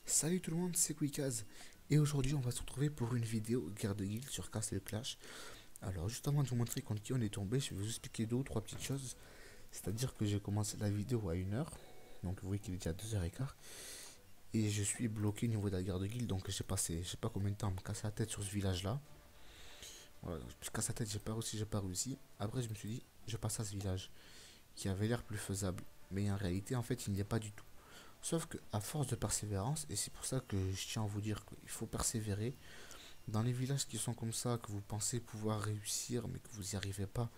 Salut tout le monde, c'est Quickaz et aujourd'hui on va se retrouver pour une vidéo guerre de guild sur Castle Clash. Alors juste avant de vous montrer contre qui on est tombé, je vais vous expliquer deux ou trois petites choses. C'est-à-dire que j'ai commencé la vidéo à 1 heure, donc vous voyez qu'il est déjà 2h15 et je suis bloqué au niveau de la guerre de guild, donc j'ai passé je sais pas combien de temps à me casser la tête sur ce village là. Voilà, je me casse la tête, j'ai pas réussi. Après je me suis dit je passe à ce village qui avait l'air plus faisable, mais en réalité en fait il n'y est pas du tout. Sauf que à force de persévérance, et c'est pour ça que je tiens à vous dire qu'il faut persévérer, dans les villages qui sont comme ça, que vous pensez pouvoir réussir mais que vous n'y arrivez pas,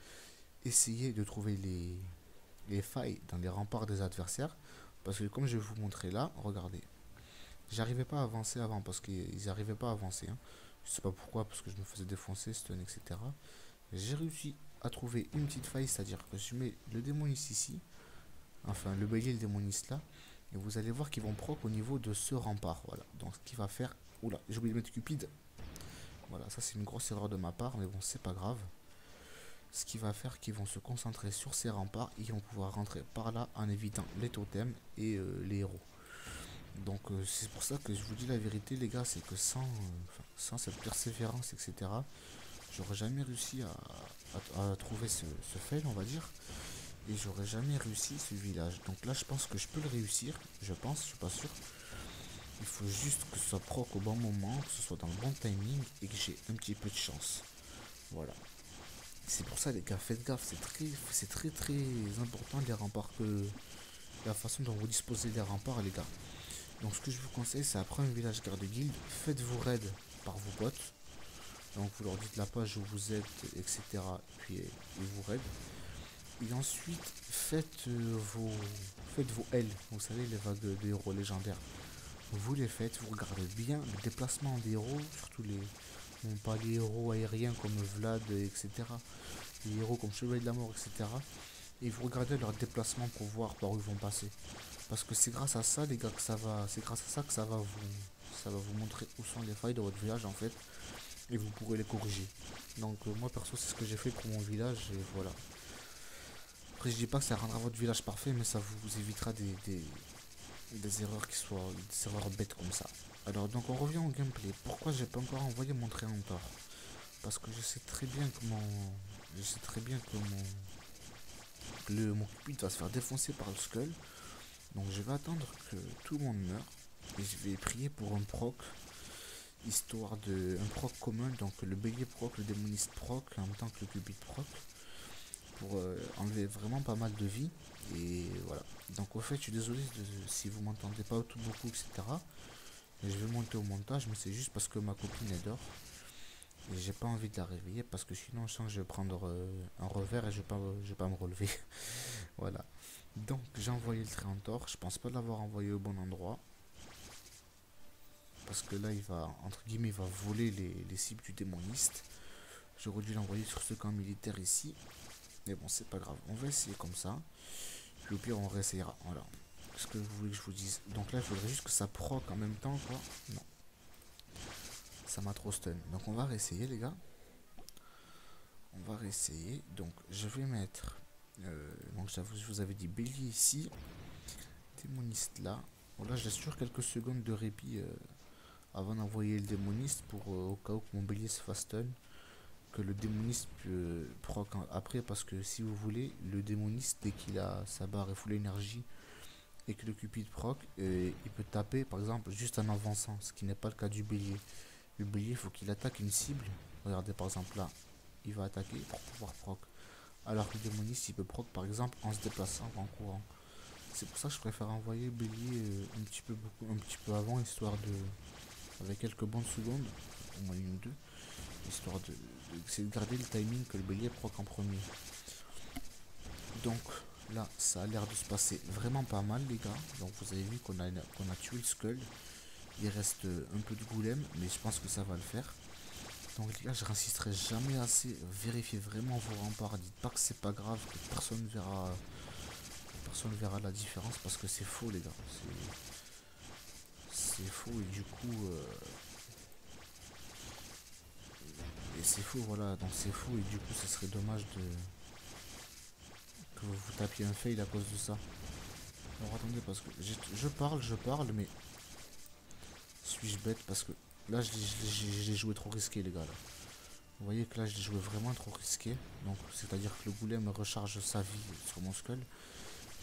essayez de trouver les failles dans les remparts des adversaires. Parce que comme je vais vous montrer là, regardez, j'arrivais pas à avancer avant parce qu'ils n'arrivaient pas à avancer, hein. Je sais pas pourquoi, parce que je me faisais défoncer, stun, etc. J'ai réussi à trouver une petite faille, c'est-à-dire que je mets le démoniste ici, enfin le bélier et le démoniste là, et vous allez voir qu'ils vont proc au niveau de ce rempart. Voilà, donc ce qui va faire... Oula, j'ai oublié de mettre Cupid. Voilà, ça c'est une grosse erreur de ma part, mais bon, c'est pas grave. Ce qui va faire qu'ils vont se concentrer sur ces remparts et ils vont pouvoir rentrer par là en évitant les totems et les héros. Donc c'est pour ça que je vous dis la vérité les gars, c'est que sans cette persévérance, etc., j'aurais jamais réussi à trouver ce fail, on va dire. Et j'aurais jamais réussi ce village. Donc là je pense que je peux le réussir. Je pense, je suis pas sûr. Il faut juste que ce soit proc au bon moment, que ce soit dans le bon timing et que j'ai un petit peu de chance. Voilà. C'est pour ça les gars, faites gaffe, c'est très important les remparts que la façon dont vous disposez des remparts les gars. Donc ce que je vous conseille, c'est après un village garde guild, faites-vous raid par vos potes. Donc vous leur dites la page où vous êtes, etc. Puis ils vous raid. Et ensuite faites vos L, vous savez les vagues de héros légendaires. Vous les faites, vous regardez bien le déplacement des héros, surtout les, bon, pas les héros aériens comme Vlad, etc. Les héros comme Chevalier de la Mort, etc. Et vous regardez leur déplacement pour voir par où ils vont passer. Parce que c'est grâce à ça, les gars, que c'est grâce à ça que ça va vous montrer où sont les failles de votre village en fait, et vous pourrez les corriger. Donc moi perso, c'est ce que j'ai fait pour mon village et voilà. Après, je dis pas que ça rendra votre village parfait, mais ça vous évitera des erreurs qui soient des erreurs bêtes comme ça. Alors donc on revient au gameplay. Pourquoi j'ai pas encore envoyé mon Tréantor? Parce que je sais très bien que mon Cupid va se faire défoncer par le Skull. Donc je vais attendre que tout le monde meure et je vais prier pour un proc, histoire de un proc commun, donc le bélier proc, le démoniste proc en même temps que le Cupid proc, pour enlever vraiment pas mal de vie. Et voilà. Donc au fait, je suis désolé si vous m'entendez pas tout beaucoup, etc. Et je vais monter au montage, mais c'est juste parce que ma copine elle dort. Et j'ai pas envie de la réveiller parce que sinon je sens que je vais prendre un revers et je vais pas me relever. Voilà. Donc j'ai envoyé le Tréantor. Je pense pas l'avoir envoyé au bon endroit. Parce que là il va, entre guillemets, il va voler les cibles du démoniste. J'aurais dû l'envoyer sur ce camp militaire ici. Mais bon, c'est pas grave. On va essayer comme ça. Puis au pire, on réessayera. Voilà. Ce que vous voulez que je vous dise. Donc là, il faudrait juste que ça proc en même temps, quoi. Non. Ça m'a trop stun. Donc on va réessayer, les gars. On va réessayer. Donc je vais mettre... donc je vous avais dit bélier ici. Démoniste là. Bon là, je laisse toujours quelques secondes de répit avant d'envoyer le démoniste pour au cas où que mon bélier se fasse stun. Que le démoniste proc après, parce que si vous voulez, le démoniste, dès qu'il a sa barre et full énergie et que le cupid proc, il peut taper par exemple juste en avançant, ce qui n'est pas le cas du bélier. Le bélier, il faut qu'il attaque une cible. Regardez par exemple là, il va attaquer pour pouvoir proc. Alors que le démoniste, il peut proc par exemple en se déplaçant, en courant. C'est pour ça que je préfère envoyer le bélier un petit peu avant, histoire de, avec quelques bonnes secondes, au moins une ou deux, histoire de garder le timing que le bélier proc en premier. Donc là, ça a l'air de se passer vraiment pas mal, les gars. Donc vous avez vu qu'on a tué le Skull. Il reste un peu de goulem, mais je pense que ça va le faire. Donc les gars, je n'insisterai jamais assez. Vérifiez vraiment vos remparts. Dites pas que c'est pas grave, que personne verra la différence, parce que c'est faux, les gars. C'est faux et du coup, et c'est faux, voilà. Donc c'est faux et du coup, ce serait dommage que vous tapiez un fail à cause de ça. Alors attendez, parce que je parle, mais suis-je bête parce que là je l'ai joué trop risqué les gars là. Vous voyez que là je l'ai joué vraiment trop risqué. Donc c'est à dire que le golem recharge sa vie sur mon skull.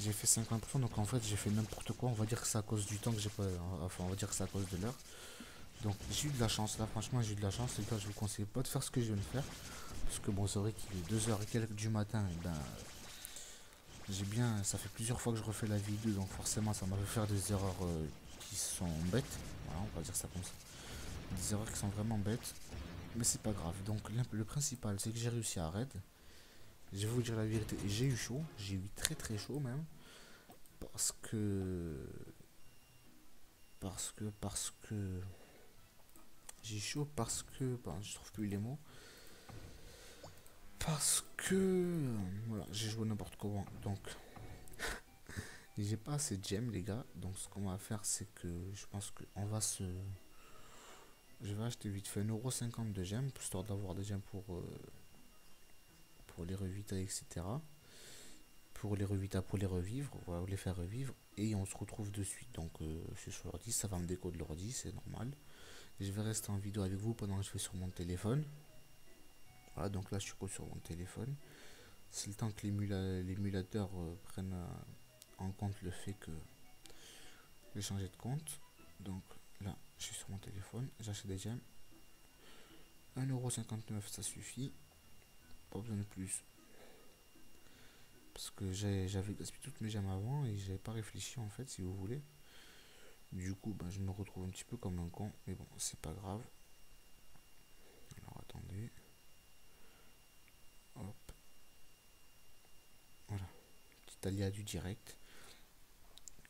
J'ai fait 50%, donc en fait j'ai fait n'importe quoi. On va dire que c'est à cause du temps que j'ai pas. Enfin on va dire que c'est à cause de l'heure. Donc j'ai eu de la chance là, franchement j'ai eu de la chance les gars, je vous conseille pas de faire ce que je viens de faire. Parce que bon c'est vrai qu'il est 2h et quelques du matin, et ben j'ai bien. Ça fait plusieurs fois que je refais la vidéo, donc forcément ça m'a fait faire des erreurs qui sont bêtes. Voilà, on va dire ça comme ça. Des erreurs qui sont vraiment bêtes. Mais c'est pas grave. Donc le principal c'est que j'ai réussi à raid. Je vais vous dire la vérité, j'ai eu chaud, j'ai eu très très chaud même. Parce que. Parce que. J'ai chaud parce que. Bah, je trouve plus les mots. Parce que. Voilà, j'ai joué n'importe comment. Donc. J'ai pas assez de gemmes, les gars. Donc, ce qu'on va faire, c'est que. Je pense qu'on va se. Je vais acheter vite fait 1,50€ de gemmes. Histoire d'avoir des gemmes pour les revita, etc. Pour les revita, pour les revivre. Voilà, les faire revivre. Et on se retrouve de suite. Donc, je suis sur l'ordi. Ça va me décoder l'ordi, c'est normal. Je vais rester en vidéo avec vous pendant que je fais sur mon téléphone. Voilà, donc là je suis sur mon téléphone. C'est le temps que l'émulateur prenne en compte le fait que j'ai changé de compte. Donc là je suis sur mon téléphone, j'achète des gemmes. 1,59€ ça suffit. Pas besoin de plus. Parce que j'avais gaspillé toutes mes gemmes avant et j'avais pas réfléchi en fait si vous voulez. Du coup ben, je me retrouve un petit peu comme un con. Mais bon c'est pas grave. Alors attendez. Hop. Voilà. Petit aléa du direct.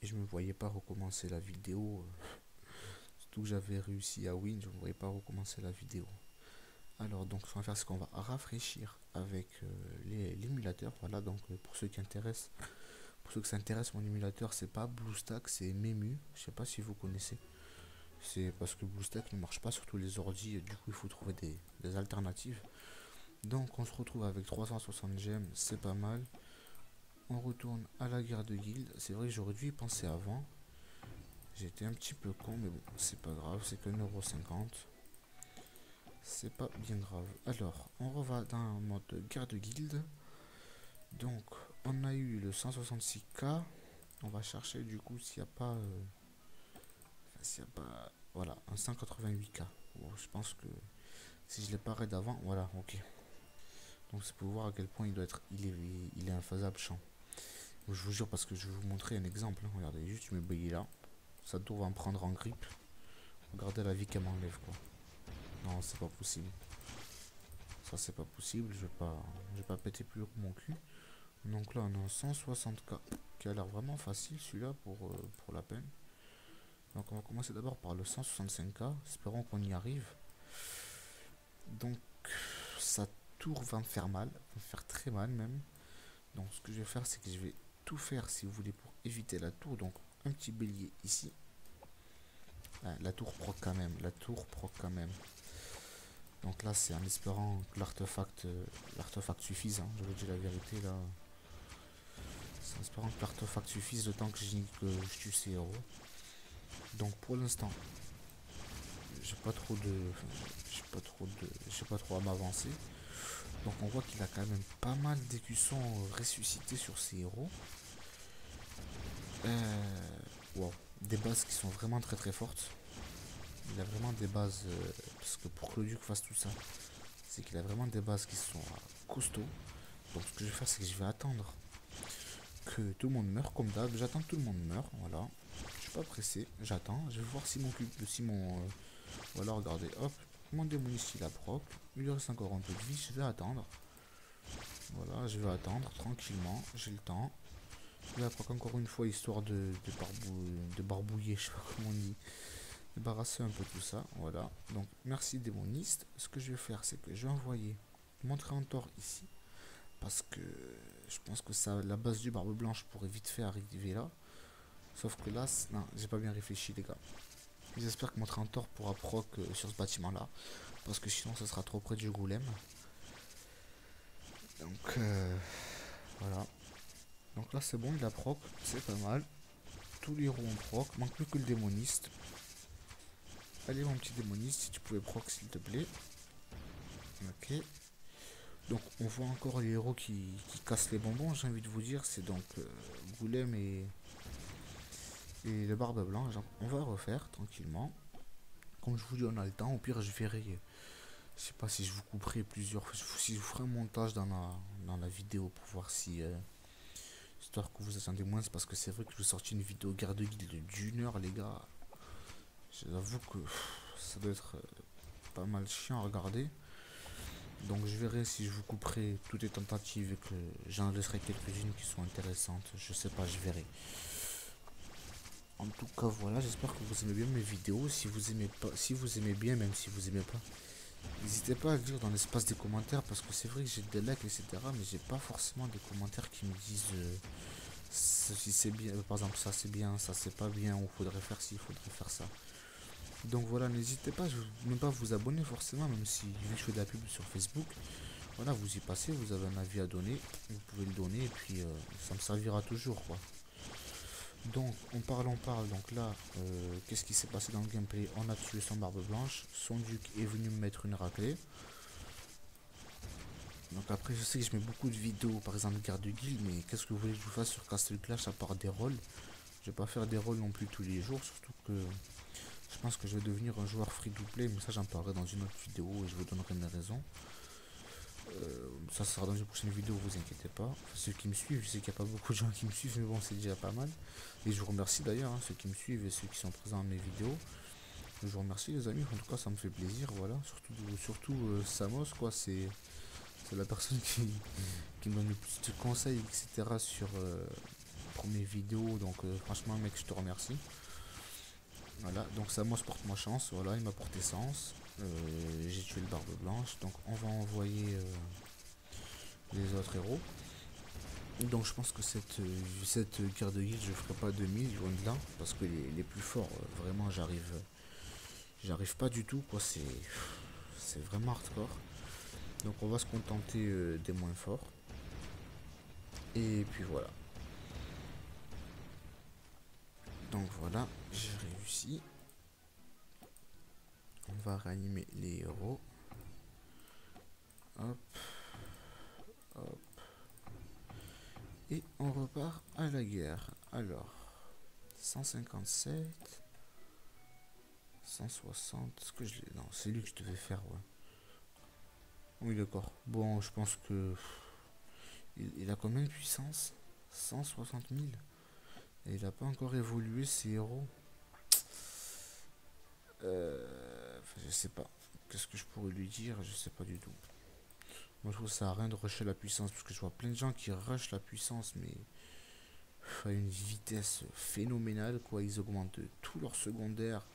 Et je me voyais pas recommencer la vidéo. Surtout que j'avais réussi à win, je ne voyais pas recommencer la vidéo. Alors donc ce qu'on va faire, c'est qu'on va rafraîchir avec l'émulateur. Voilà, donc pour ceux qui intéressent, pour ceux que ça intéresse, mon émulateur c'est pas BlueStack, c'est Memu. Je sais pas si vous connaissez. C'est parce que BlueStack ne marche pas sur tous les ordi, et du coup il faut trouver des alternatives. Donc on se retrouve avec 360 gemmes, c'est pas mal. On retourne à la guerre de guilde. C'est vrai que j'aurais dû y penser avant. J'étais un petit peu con, mais bon, c'est pas grave, c'est que 1,50€. C'est pas bien grave. Alors, on reva dans un mode guerre de guilde. Donc, on a eu le 166K. On va chercher du coup s'il n'y a pas. S'il n'y a pas. Voilà, un 188K. Bon, je pense que si je l'ai pas raid avant, voilà, ok. Donc, c'est pour voir à quel point il doit être. Il est infaisable champ. Je vous jure, parce que je vais vous montrer un exemple. Hein. Regardez, juste je me bugger là. Ça doit me prendre en grippe. Regardez la vie qu'elle m'enlève quoi. Non, c'est pas possible. Ça c'est pas possible, je vais pas péter plus haut que mon cul. Donc là on a un 160K qui a l'air vraiment facile celui-là pour la peine. Donc on va commencer d'abord par le 165K, espérons qu'on y arrive. Donc sa tour va me faire mal, va me faire très mal même. Donc ce que je vais faire c'est que je vais tout faire si vous voulez pour éviter la tour. Donc un petit bélier ici. Ah, la tour proc quand même, la tour proc quand même. Donc là c'est en espérant que l'artefact suffise, hein. Je vous dis la vérité là. C'est en espérant que l'artefact suffise le temps que je tue ces héros. Donc pour l'instant, j'ai pas trop à m'avancer. Donc on voit qu'il a quand même pas mal d'écussons ressuscités sur ces héros. Wow. Des bases qui sont vraiment très très fortes. Il a vraiment des bases, parce que pour que le duc fasse tout ça, c'est qu'il a vraiment des bases qui sont costauds. Donc ce que je vais faire, c'est que je vais attendre que tout le monde meure comme d'hab. J'attends que tout le monde meure, voilà. Je suis pas pressé, j'attends. Je vais voir si mon voilà, regardez, hop, mon démoniste il a proc. Il lui reste encore un peu de vie, je vais attendre. Voilà, je vais attendre tranquillement, j'ai le temps. Je vais proc encore une fois, histoire de barbouiller, je sais pas comment on dit. Débarrasser un peu tout ça, voilà. Donc merci démoniste. Ce que je vais faire, c'est que je vais envoyer montrer en tort ici. Parce que je pense que ça, la base du barbe blanche pourrait vite fait arriver là. Sauf que là, non, j'ai pas bien réfléchi les gars. J'espère que mon Trentor pourra proc sur ce bâtiment là. Parce que sinon ça sera trop près du golem. Donc voilà. Donc là c'est bon, il a proc, c'est pas mal. Tous les héros ont proc, manque plus que le démoniste. Allez mon petit démoniste, si tu pouvais proc s'il te plaît. Ok. Donc on voit encore les héros qui cassent les bonbons, j'ai envie de vous dire. C'est donc Goulem et le Barbe Blanche. On va refaire tranquillement. Comme je vous dis, on a le temps. Au pire, je verrai. Je sais pas si je vous couperai plusieurs. Si je vous ferai un montage dans la vidéo pour voir si. Histoire que vous attendez moins. C'est parce que c'est vrai que je vous sorti une vidéo guerre de guilde d'une heure, les gars. J'avoue que ça doit être pas mal chiant à regarder. Donc je verrai si je vous couperai toutes les tentatives et que j'en laisserai quelques-unes qui sont intéressantes. Je sais pas, je verrai. En tout cas voilà, j'espère que vous aimez bien mes vidéos. Si vous aimez pas, si vous aimez bien, même si vous aimez pas, n'hésitez pas à le dire dans l'espace des commentaires parce que c'est vrai que j'ai des likes etc. Mais j'ai pas forcément des commentaires qui me disent si c'est bien, par exemple ça c'est bien, ça c'est pas bien, ou faudrait faire ci, faudrait faire ça. Donc voilà, n'hésitez pas, je ne veux même pas vous abonner forcément, même si vu que je fais de la pub sur Facebook. Voilà, vous y passez, vous avez un avis à donner, vous pouvez le donner et puis ça me servira toujours quoi. Donc on parle, donc là, qu'est-ce qui s'est passé dans le gameplay? On a tué son barbe blanche, son duc est venu me mettre une raclée. Donc après je sais que je mets beaucoup de vidéos, par exemple guerre de guild, mais qu'est-ce que vous voulez que je vous fasse sur Castle Clash à part des rôles? Je vais pas faire des rôles non plus tous les jours, surtout que je pense que je vais devenir un joueur free to play, mais ça j'en parlerai dans une autre vidéo et je vous donnerai mes raisons. Ça sera dans une prochaine vidéo, vous inquiétez pas. Enfin, ceux qui me suivent, je sais qu'il n'y a pas beaucoup de gens qui me suivent, mais bon, c'est déjà pas mal. Et je vous remercie d'ailleurs, hein, ceux qui me suivent et ceux qui sont présents dans mes vidéos. Je vous remercie les amis, en tout cas ça me fait plaisir, voilà. Surtout Samos, quoi, c'est la personne qui me donne le plus de conseils, etc. pour mes vidéos. Donc franchement mec, je te remercie. Voilà, donc Samos porte-moi chance, voilà, il m'a porté sens. J'ai tué le barbe blanche, donc on va envoyer les autres héros. Donc je pense que cette guerre de guilde je ferai pas 2000 loin de là parce que les plus forts vraiment j'arrive pas du tout quoi, c'est vraiment hardcore. Donc on va se contenter des moins forts. Et puis voilà. Donc voilà, j'ai réussi. On va réanimer les héros. Hop, hop. Et on repart à la guerre. Alors 157 160, est-ce que je l'ai? Non, c'est lui que je devais faire, ouais. Oui, d'accord. Bon, je pense que... Il a combien de puissance? 160 000. Et il n'a pas encore évolué, ses héros. Enfin, je sais pas. Qu'est-ce que je pourrais lui dire? Je sais pas du tout. Moi, je trouve que ça sert à rien de rusher la puissance. Parce que je vois plein de gens qui rushent la puissance, mais... à une vitesse phénoménale, quoi. Ils augmentent tout leur secondaire.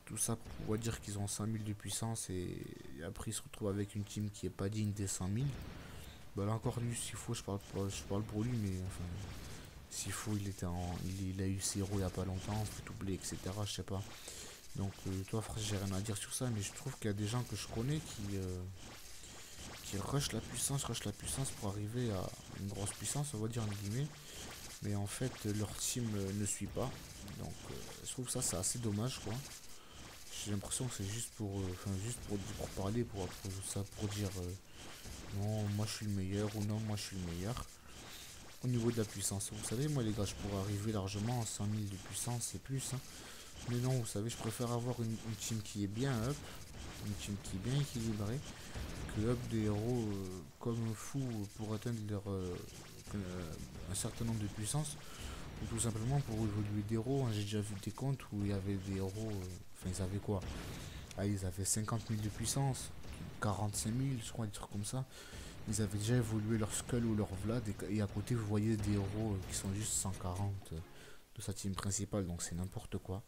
Tout ça pour pouvoir dire qu'ils ont 100 000 de puissance et après ils se retrouvent avec une team qui est pas digne des 100 000. Bah là encore lui s'il faut je parle pour lui mais enfin s'il faut il a eu ses héros il y a pas longtemps, faut oublier etc. Je sais pas. Donc toi frère j'ai rien à dire sur ça mais je trouve qu'il y a des gens que je connais qui rushent la puissance pour arriver à une grosse puissance on va dire en guillemets. Mais en fait leur team ne suit pas. Donc je trouve ça c'est assez dommage quoi. J'ai l'impression que c'est juste juste pour parler, pour dire non, moi je suis le meilleur ou non, moi je suis le meilleur. Au niveau de la puissance, vous savez, moi les gars, je pourrais arriver largement à 100 000 de puissance et plus. Hein. Mais non, vous savez, je préfère avoir une team qui est bien up, une team qui est bien équilibrée, que up des héros comme fou pour atteindre un certain nombre de puissance. Ou tout simplement pour évoluer des héros. Hein. J'ai déjà vu des comptes où il y avait des héros, enfin ils avaient quoi? Ah, ils avaient 50 000 de puissance, 45 000, je crois, des trucs comme ça. Ils avaient déjà évolué leur Skull ou leur Vlad, et à côté, vous voyez des héros qui sont juste 140 de sa team principale, donc c'est n'importe quoi.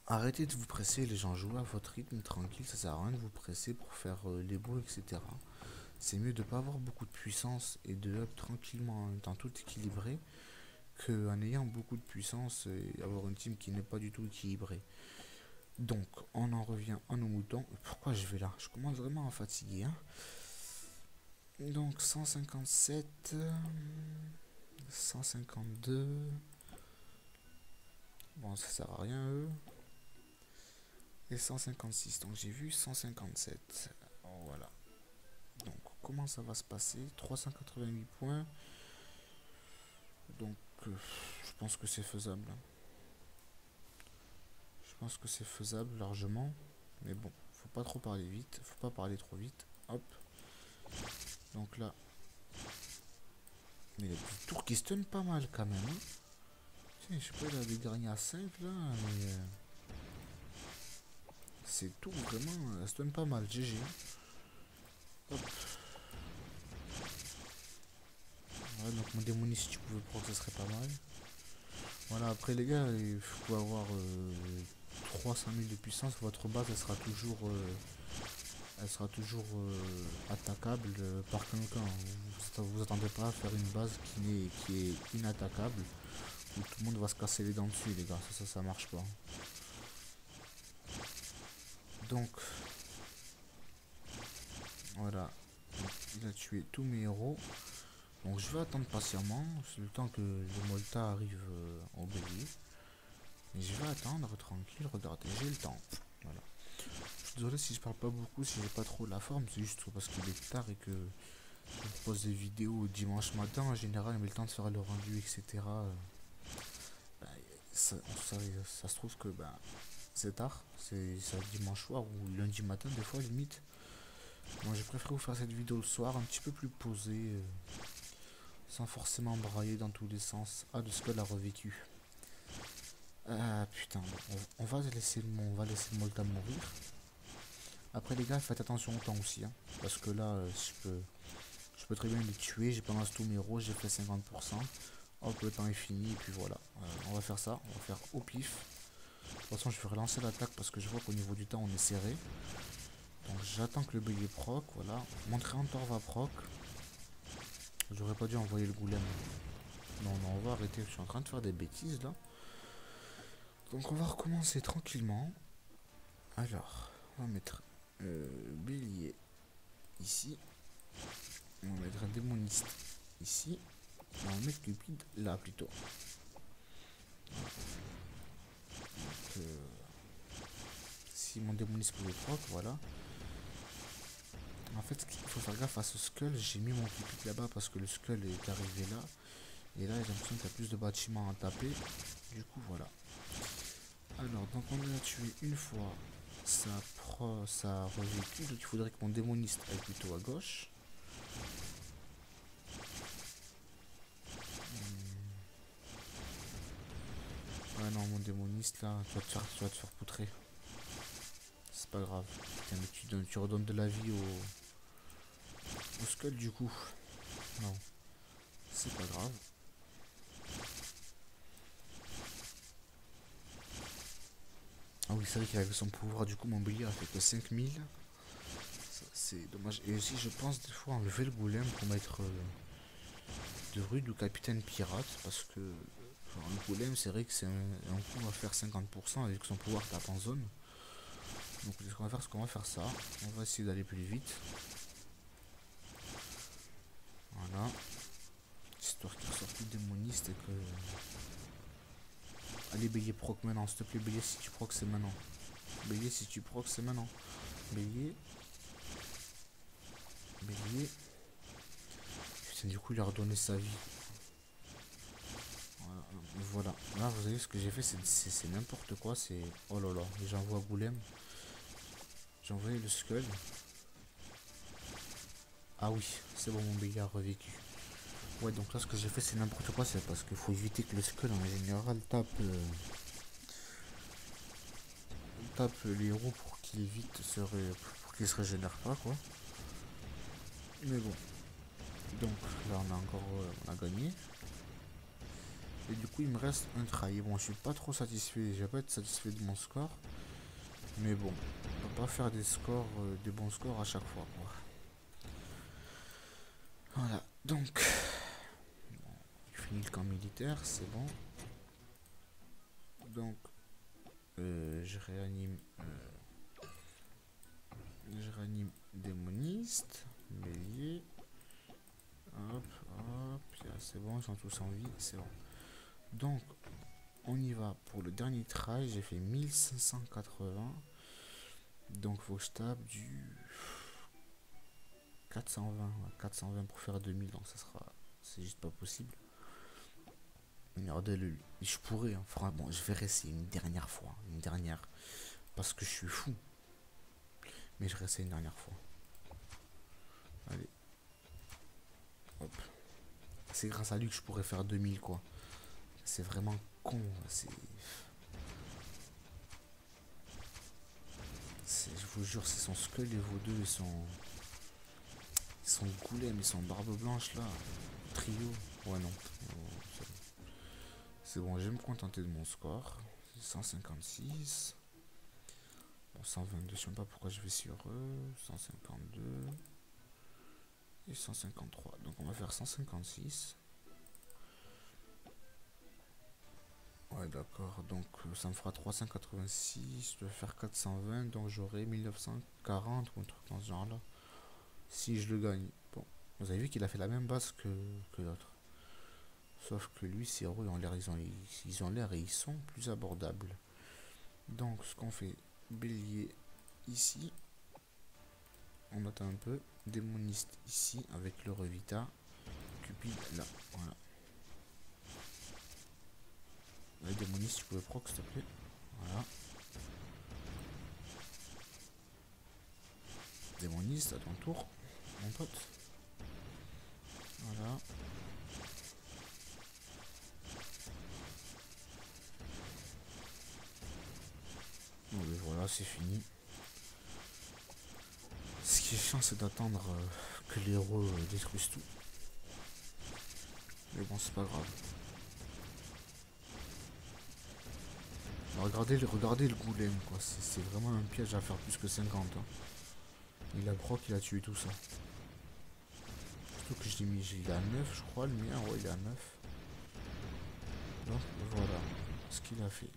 Arrêtez de vous presser, les gens, jouez à votre rythme tranquille, ça sert à rien de vous presser pour faire les beaux, etc. C'est mieux de ne pas avoir beaucoup de puissance et de up tranquillement en étant tout équilibré qu'en ayant beaucoup de puissance et avoir une team qui n'est pas du tout équilibrée. Donc, on en revient à nos moutons. Pourquoi je vais là? Je commence vraiment à fatiguer. Hein. Donc, 157, 152. Bon, ça sert à rien, eux. et 156. Donc j'ai vu 157. Voilà. Donc comment ça va se passer? 388 points. Donc je pense que c'est faisable. Je pense que c'est faisable largement. Mais bon, faut pas trop parler vite. Faut pas parler trop vite. Hop. Donc là. Mais il y a des tours qui stun pas mal quand même. Hein. Tiens, je sais pas, il a des derniers à 5 là. Mais c'est tout vraiment. Ça stun pas mal. GG. Hop. Ouais, donc mon démonie, si tu pouvais prendre, ça serait pas mal. Voilà, après les gars, il faut avoir 300 000 de puissance. Votre base, elle sera toujours attaquable par quelqu'un. Vous attendez pas à faire une base qui est inattaquable. Où tout le monde va se casser les dents dessus, les gars. Ça marche pas. Donc, voilà. Donc, il a tué tous mes héros. Donc je vais attendre patiemment, c'est le temps que le Molta arrive au bélier. Et je vais attendre tranquille, regardez, j'ai le temps. Voilà. Je suis désolé si je parle pas beaucoup, si j'ai pas trop la forme, c'est juste parce qu'il est tard et que je vous pose des vidéos dimanche matin, en général, mais le temps de faire le rendu, etc. Bah, ça se trouve que bah, c'est tard, c'est dimanche soir ou lundi matin des fois limite. Moi j'ai préféré vous faire cette vidéo le soir, un petit peu plus posée. Sans forcément brailler dans tous les sens. Ah, le Skull a revécu. Ah putain, on va laisser le Molta mourir. Après les gars, faites attention au temps aussi. Hein, parce que là, je peux très bien les tuer. J'ai pas lancé tous mes héros, j'ai fait 50%. Hop, le temps est fini et puis voilà. On va faire ça, on va faire au pif. De toute façon, je vais relancer l'attaque parce que je vois qu'au niveau du temps, on est serré. Donc j'attends que le bélier proc, voilà. Mon Créantor va proc. J'aurais pas dû envoyer le golem. Non, non, on va arrêter. Je suis en train de faire des bêtises là. Donc on va recommencer tranquillement. Alors, on va mettre bélier ici. On va mettre un démoniste ici. On va mettre Cupid là plutôt. Donc, si mon démoniste pouvait proc, voilà. En fait, il faut faire gaffe à ce skull. J'ai mis mon Cupid là-bas parce que le skull est arrivé là. Et là, j'ai l'impression qu'il y a plus de bâtiments à taper. Du coup, voilà. Alors, donc on a tué une fois. Ça a revécu. Donc il faudrait que mon démoniste aille plutôt à gauche. Ah non, mon démoniste là, tu vas te faire poutrer. C'est pas grave. Putain, mais tu redonnes de la vie au skull du coup. Non, c'est pas grave. Ah oui, c'est vrai qu'il avait son pouvoir, du coup mon bélier a fait que 5000. C'est dommage. Et aussi, je pense des fois enlever le golem pour mettre de rude ou capitaine pirate. Parce que enfin, le golem, c'est vrai que c'est un coup à faire 50% avec son pouvoir tape en zone. Donc ce qu'on va faire, c'est qu'on va faire ça. On va essayer d'aller plus vite. Voilà. Histoire qu'il sorte plus démoniste et que... Allez, bélier proc maintenant, s'il te plaît, bélier, si tu proc, c'est maintenant. Bélier, si tu proc, c'est maintenant. Bélier. Bélier. Putain, du coup, il a redonné sa vie. Voilà. Là, vous avez vu ce que j'ai fait, c'est n'importe quoi. C'est... Oh là là, j'envoie Goulem. J'ai envoyé le skull. Ah oui, c'est bon, mon bélier a revécu. Ouais, donc là, ce que j'ai fait, c'est n'importe quoi. C'est parce qu'il faut éviter que le skull, en général, tape les héros pour qu'il pour qu'il se régénère pas, quoi. Mais bon. Donc là, on a gagné. Et du coup, il me reste un try. Bon, je suis pas trop satisfait. Je vais pas être satisfait de mon score. Mais bon, on va pas faire des bons scores à chaque fois, quoi. Voilà, donc, j'ai fini le camp militaire, c'est bon. Donc, je réanime démoniste, bélier. Hop, hop, c'est bon, ils sont tous en vie, c'est bon. Donc, on y va pour le dernier try. J'ai fait 1580. Donc faut que je tape du 420, ouais, 420 pour faire 2000, donc ça sera, c'est juste pas possible. Regardez le, je pourrais, hein, bon, je vais essayer une dernière fois, une dernière, parce que je suis fou. Mais je réessaye une dernière fois. Allez, hop. C'est grâce à lui que je pourrais faire 2000 quoi. C'est vraiment con, je vous jure, c'est son skull et vos deux, son goulem et son barbe blanche là. Trio. Ouais non. C'est bon, je vais me contenter de mon score. 156. Bon, 122, je sais même pas pourquoi je vais sur eux. 152. Et 153. Donc on va faire 156. Ouais d'accord, donc ça me fera 386, je vais faire 420, donc j'aurai 1940 ou un truc dans ce genre là. Si je le gagne. Bon, vous avez vu qu'il a fait la même base que l'autre. Sauf que lui, ses héros, ils ont l'air et ils sont plus abordables. Donc ce qu'on fait, bélier ici. On attend un peu. Démoniste ici avec le Revita. Cupide là, voilà. Les démonistes, tu pouvais proc s'il te plaît. Voilà. Démoniste, à ton tour, mon pote. Voilà. Bon, ben voilà, c'est fini. Ce qui est chiant, c'est d'attendre que les héros détruisent tout. Mais bon, c'est pas grave. Regardez le goulem, quoi. C'est vraiment un piège à faire plus que 50. Hein. Il a proc, il a tué tout ça. Surtout que je l'ai mis, il est à 9, je crois, le mien, ouais, il est à 9. Donc voilà ce qu'il a fait.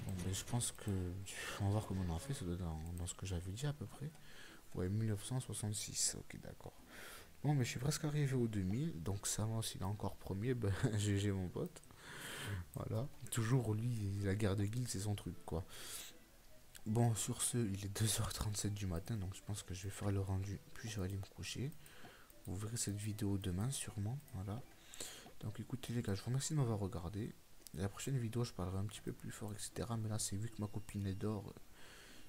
Bon, ben, je pense que. On va voir comment on en fait, c'est dans ce que j'avais dit à peu près. Ouais, 1966, ok, d'accord. Bon, mais je suis presque arrivé au 2000, donc ça va, s'il est encore premier, ben GG mon pote. Voilà. Toujours lui, la guerre de guilde, c'est son truc, quoi. Bon, sur ce, il est 2h37 du matin, donc je pense que je vais faire le rendu, puis je vais aller me coucher. Vous verrez cette vidéo demain, sûrement, voilà. Donc écoutez les gars, je vous remercie de m'avoir regardé. La prochaine vidéo, je parlerai un petit peu plus fort, etc. Mais là, c'est vu que ma copine est dehors,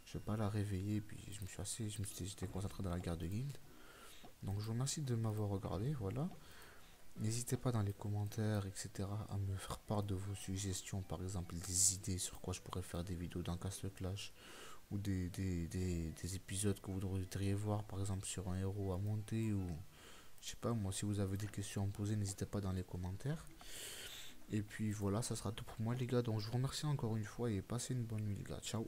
je vais pas la réveiller, puis j'étais concentré dans la guerre de guilde. Donc je vous remercie de m'avoir regardé, voilà. N'hésitez pas dans les commentaires, etc. à me faire part de vos suggestions, par exemple des idées sur quoi je pourrais faire des vidéos dans Castle Clash, ou des épisodes que vous voudriez voir, par exemple sur un héros à monter, ou je sais pas moi, si vous avez des questions à me poser, n'hésitez pas dans les commentaires. Et puis voilà, ça sera tout pour moi les gars, donc je vous remercie encore une fois et passez une bonne nuit les gars, ciao.